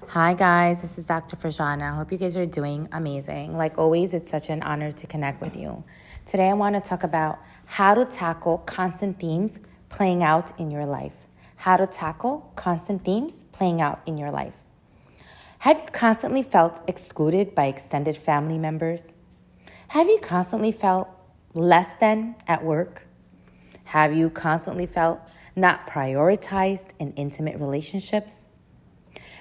Hi guys, this is Dr. Farjana. I hope you guys are doing amazing. Like always, it's such an honor to connect with you. Today I want to talk about how to tackle constant themes playing out in your life. How to tackle constant themes playing out in your life. Have you constantly felt excluded by extended family members? Have you constantly felt less than at work? Have you constantly felt not prioritized in intimate relationships?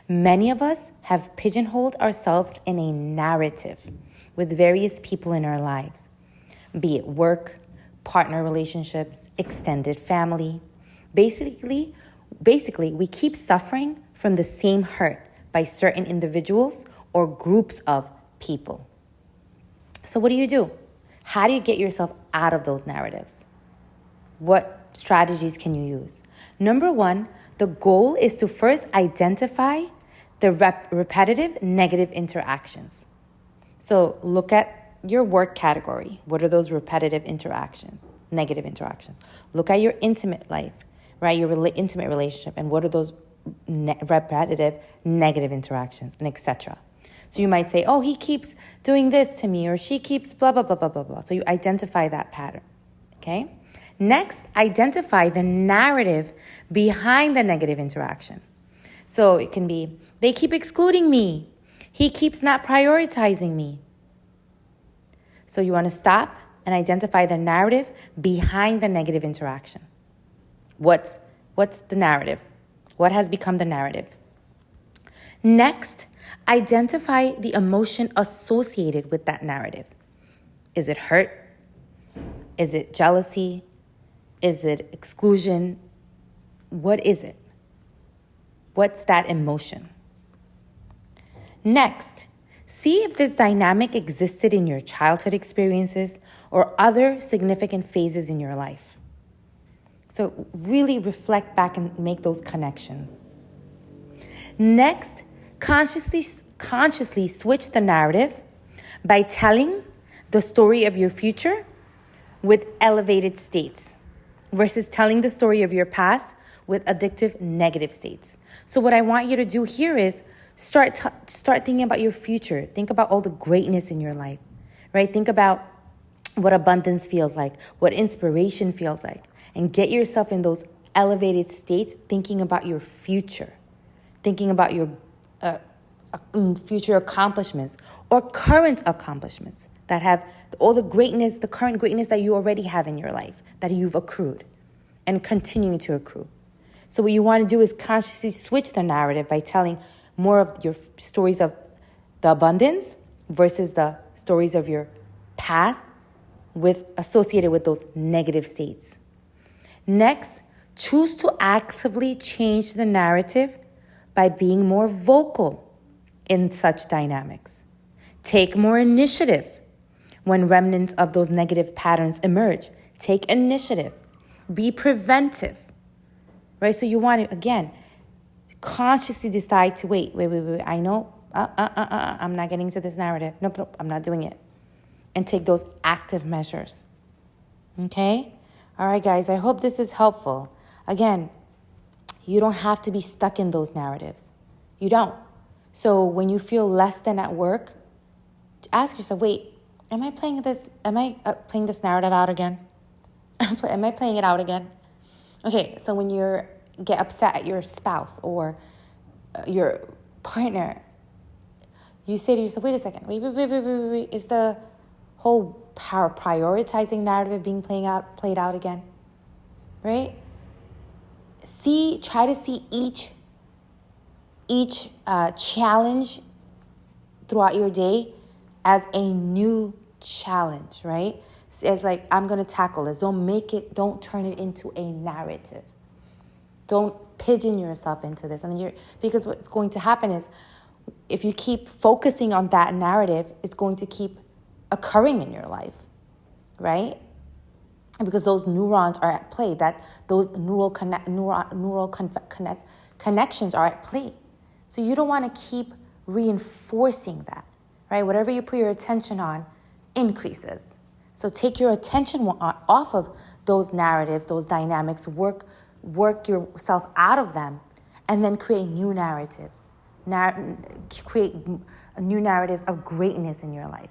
Many of us have pigeonholed ourselves in a narrative with various people in our lives, be it work, partner relationships, extended family. Basically, we keep suffering from the same hurt by certain individuals or groups of people. So what do? How do you get yourself out of those narratives? What strategies can you use? Number one, the goal is to first identify the repetitive negative interactions. So look at your work category. What are those repetitive interactions, negative interactions? Look at your intimate life, right? Your intimate relationship, and what are those repetitive negative interactions, and etc. So you might say, oh, he keeps doing this to me, or she keeps blah, blah, blah, blah, blah, blah. So you identify that pattern, okay? Next, identify the narrative behind the negative interaction. So it can be, they keep excluding me. He keeps not prioritizing me. So you want to stop and identify the narrative behind the negative interaction. What's the narrative? What has become the narrative? Next, identify the emotion associated with that narrative. Is it hurt? Is it jealousy? Is it exclusion? What is it? What's that emotion? Next, see if this dynamic existed in your childhood experiences or other significant phases in your life. So really reflect back and make those connections. Next, consciously switch the narrative by telling the story of your future with elevated states versus telling the story of your past with addictive negative states. So what I want you to do here is start thinking about your future. Think about all the greatness in your life, right? Think about what abundance feels like, what inspiration feels like, and get yourself in those elevated states thinking about your future, thinking about your future accomplishments or current accomplishments that have all the greatness, the current greatness that you already have in your life, that you've accrued and continuing to accrue. So what you want to do is consciously switch the narrative by telling more of your stories of the abundance versus the stories of your past associated with those negative states. Next, choose to actively change the narrative by being more vocal in such dynamics. Take more initiative when remnants of those negative patterns emerge. Take initiative. Be preventive, right? So you want to, again, consciously decide to wait. I know, I'm not getting into this narrative. Nope, I'm not doing it. And take those active measures, okay? All right, guys, I hope this is helpful. Again, you don't have to be stuck in those narratives. You don't. So when you feel less than at work, ask yourself, wait, am I playing this narrative out again? Am I playing it out again? Okay, so when you get upset at your spouse or your partner, you say to yourself, wait a second, wait. Is the whole prioritizing narrative being played out again? Right? Try to see each challenge throughout your day as a new challenge, right? It's like, I'm going to tackle this. Don't turn it into a narrative. Don't pigeon yourself into this. Because what's going to happen is if you keep focusing on that narrative, it's going to keep occurring in your life, right? Because those neurons are at play, those neural connections are at play. So you don't want to keep reinforcing that, right? Whatever you put your attention on increases. So take your attention off of those narratives, those dynamics, work yourself out of them, and then create new narratives. create new narratives of greatness in your life,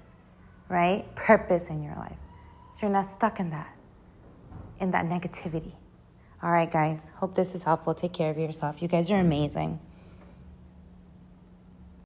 right? Purpose in your life. So you're not stuck in that negativity. All right, guys. Hope this is helpful. Take care of yourself. You guys are amazing.